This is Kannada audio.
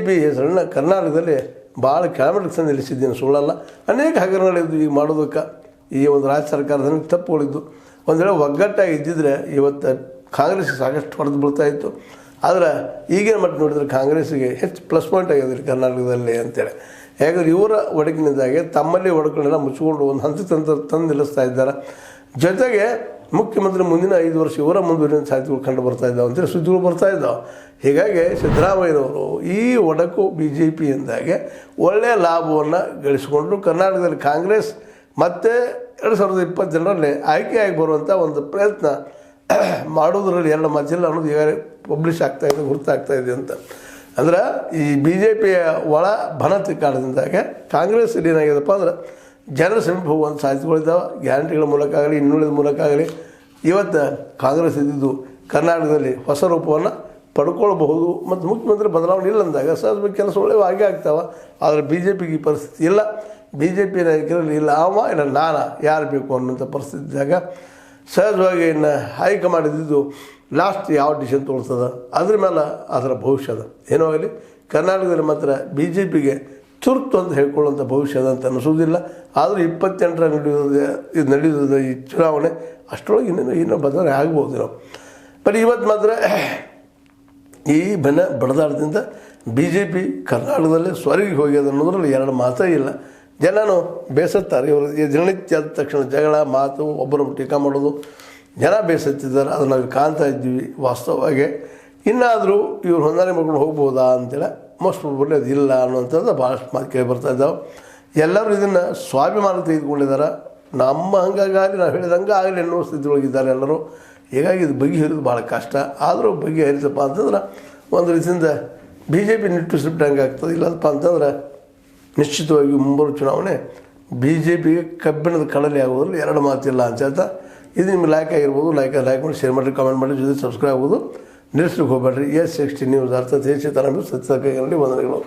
ಪಿ ಹೆಸರನ್ನು ಕರ್ನಾಟಕದಲ್ಲಿ ಭಾಳ ಕೆಳಮಟ್ಟಕ್ಕೆ ನಿಲ್ಲಿಸಿದ್ದೀನಿ, ಸುಳ್ಳಲ್ಲ. ಅನೇಕ ಹಗರಣಗಳಿದ್ದು ಈಗ ಮಾಡೋದಕ್ಕೆ ಈ ಒಂದು ರಾಜ್ಯ ಸರ್ಕಾರದಲ್ಲಿ ತಪ್ಪುಗಳಿದ್ದು. ಒಂದು ವೇಳೆ ಒಗ್ಗಟ್ಟಾಗಿ ಇದ್ದಿದ್ರೆ ಇವತ್ತು ಕಾಂಗ್ರೆಸ್ ಸಾಕಷ್ಟು ಹೊಡೆದು ಬೀಳ್ತಾಯಿತ್ತು. ಆದರೆ ಈಗಿನ ಮಟ್ಟ ನೋಡಿದರೆ ಕಾಂಗ್ರೆಸ್ಸಿಗೆ ಹೆಚ್ಚು ಪ್ಲಸ್ ಪಾಯಿಂಟ್ ಆಗಿದೆ ಕರ್ನಾಟಕದಲ್ಲಿ ಅಂತೇಳಿ. ಯಾಕಂದ್ರೆ ಇವರ ಒಡಕಿನಿಂದಾಗಿ ತಮ್ಮಲ್ಲಿ ಒಡಕುಗಳನ್ನೆಲ್ಲ ಮುಚ್ಚಿಕೊಂಡು ಒಂದು ಹಂತಕ್ಕೆ ತಂದು ನಿಲ್ಲಿಸ್ತಾ ಇದ್ದಾರೆ. ಜೊತೆಗೆ ಮುಖ್ಯಮಂತ್ರಿ ಮುಂದಿನ 5 ವರ್ಷ ಇವರ ಮುಂದುವರಿದ ಸಾಧ್ಯತೆಗಳು ಕಂಡು ಬರ್ತಾ ಇದ್ದಾವೆ ಅಂತೇಳಿ ಸುದ್ದಿಗಳು ಬರ್ತಾ ಇದ್ದಾವೆ. ಹೀಗಾಗಿ ಸಿದ್ದರಾಮಯ್ಯನವರು ಈ ಒಡಕು BJPಯಿಂದಾಗೆ ಒಳ್ಳೆಯ ಲಾಭವನ್ನು ಗಳಿಸಿಕೊಂಡ್ರು. ಕರ್ನಾಟಕದಲ್ಲಿ ಕಾಂಗ್ರೆಸ್ ಮತ್ತೆ 2020 ಆಯ್ಕೆಯಾಗಿ ಬರುವಂಥ ಒಂದು ಪ್ರಯತ್ನ ಮಾಡೋದರಲ್ಲಿ 2 ಮಜ್ಜಿಲ್ಲ ಅನ್ನೋದು ಈಗ ಪಬ್ಲಿಷ್ ಆಗ್ತಾಯಿದೆ, ಗುರುತಾಗ್ತಾಯಿದೆ ಅಂತ. ಅಂದ್ರೆ ಈ BJPಯ ಒಳ ಭನತಿ ಕಾರಣದಿಂದಾಗೆ ಕಾಂಗ್ರೆಸ್ ಏನಾಗಿದೆಪ್ಪ ಅಂದ್ರೆ ಜನರ ಸಮೀಪ ಹೋಗುವಂಥ ಸಾಧ್ಯತೆಗಳಿದ್ದಾವೆ. ಗ್ಯಾರಂಟಿಗಳ ಮೂಲಕ ಆಗಲಿ ಇನ್ನುಳಿದ ಮೂಲಕ ಆಗಲಿ ಇವತ್ತು ಕಾಂಗ್ರೆಸ್ ಇದ್ದಿದ್ದು ಕರ್ನಾಟಕದಲ್ಲಿ ಹೊಸ ರೂಪವನ್ನು ಪಡ್ಕೊಳ್ಬಹುದು. ಮತ್ತು ಮುಖ್ಯಮಂತ್ರಿ ಬದಲಾವಣೆ ಇಲ್ಲ ಅಂದಾಗ ಸಹಜವಾಗಿ ಕೆಲಸಗಳು ಹಾಗೆ ಆಗ್ತಾವೆ. ಆದರೆ BJPಗೆ ಈ ಪರಿಸ್ಥಿತಿ ಇಲ್ಲ. BJP ನಾಯಕರಲ್ಲಿ ಇಲ್ಲ ಅವ ಇಲ್ಲ ನಾನಾ ಯಾರು ಬೇಕು ಅನ್ನೋಂಥ ಪರಿಸ್ಥಿತಿ ಇದ್ದಾಗ ಸಹಜವಾಗಿ ಇನ್ನು ಹೈಕಮಾಂಡ್ ಇದ್ದಿದ್ದು ಲಾಸ್ಟ್ ಯಾವ ಡಿಸಿಷನ್ ತೊಗೊಳ್ತದೆ ಅದ್ರ ಮೇಲೆ ಅದರ ಭವಿಷ್ಯದ ಏನೋ ಆಗಲಿ. ಕರ್ನಾಟಕದಲ್ಲಿ ಮಾತ್ರ BJPಗೆ ತುರ್ತು ಅಂತ ಹೇಳ್ಕೊಳ್ಳುವಂಥ ಭವಿಷ್ಯದ ಅಂತ ಅನ್ನಿಸೋದಿಲ್ಲ. ಆದರೂ 28 ನಡೆಯೋದು ಈ ಚುನಾವಣೆ ಅಷ್ಟರೊಳಗೆ ಇನ್ನೂ ಬದಲಾವಣೆ ಆಗ್ಬೋದು ನಾವು. ಬಟ್ ಇವತ್ತು ಮಾತ್ರ ಈ ಬಡದಾಟದಿಂದ BJP ಕರ್ನಾಟಕದಲ್ಲಿ ಸ್ವರ್ಗಿಗೆ ಹೋಗ್ಯದ ಅನ್ನೋದ್ರಲ್ಲಿ 2 ಮಾತೇ ಇಲ್ಲ. ಜನನು ಬೇಸತ್ತಾರೆ. ಇವರು ದಿನನಿತ್ಯ ಆದ ತಕ್ಷಣ ಜಗಳ ಮಾತು ಒಬ್ಬರು ಟೀಕಾ ಮಾಡೋದು ಜನ ಬೇಸತ್ತಿದ್ದಾರೆ. ಅದನ್ನು ನಾವು ಕಾಣ್ತಾ ಇದ್ದೀವಿ. ವಾಸ್ತವವಾಗಿ ಇನ್ನಾದರೂ ಇವ್ರು ಹೊಂದಾಣೆ ಮಾಡ್ಕೊಂಡು ಹೋಗ್ಬೋದಾ ಅಂತೇಳಿ ಮೋಸ್ಟ್ ಪ್ರಾಬಬ್ಲಿ ಅದು ಇಲ್ಲ ಅನ್ನುವಂಥದ್ದು ಭಾಳಷ್ಟು ಮಾತು ಕೇಳಿ ಬರ್ತಾ ಇದ್ದಾವೆ. ಎಲ್ಲರೂ ಇದನ್ನು ಸ್ವಾಭಿಮಾನ ತೆಗೆದುಕೊಂಡಿದ್ದಾರೆ. ನಮ್ಮ ಹಂಗಾಗಲಿ ನಾವು ಹೇಳಿದಂಗೆ ಆಗಲಿ ಅನ್ನೋ ಸ್ಥಿತಿಯೊಳಗಿದ್ದಾರೆ ಎಲ್ಲರೂ. ಹೀಗಾಗಿ ಇದು ಬಗೆಹರಿದು ಭಾಳ ಕಷ್ಟ. ಆದರೂ ಬಗೆಹರಿಸಪ್ಪ ಅಂತಂದ್ರೆ ಒಂದು ರೀತಿಯಿಂದ BJP ನಿಟ್ಟು ಸಿಪ್ಟಂಗೆ ಆಗ್ತದೆ. ಇಲ್ಲದಪ್ಪ ಅಂತಂದ್ರೆ ನಿಶ್ಚಿತವಾಗಿ ಮುಂಬರುವ ಚುನಾವಣೆ BJPಗೆ ಕಬ್ಬಿಣದ ಕಡಲೆ ಆಗೋದ್ರಲ್ಲಿ 2 ಮಾತಿಲ್ಲ ಅಂತ ಹೇಳ್ತಾ ಇದು ನಿಮ್ಗೆ ಲೈಕ್ ಆಗಿರ್ಬೋದು. ಲೈಕ್ ಮಾಡಿ, ಶೇರ್ ಮಾಡಿ, ಕಾಮೆಂಟ್ ಮಾಡಿ, ಜೊತೆ ಸಬ್ಸ್ಕ್ರೈಬ್ ಆಗೋದು ನಿಲ್ಲಿಸ್ಲಿಕ್ಕೆ ಹೋಗಬೇಡ್ರಿ. S60 ನ್ಯೂಸ್ ಅರ್ಥ ದೇಶತನ ಸತ್ಯಕ್ಕೆ ವಂದನೆಗಳು.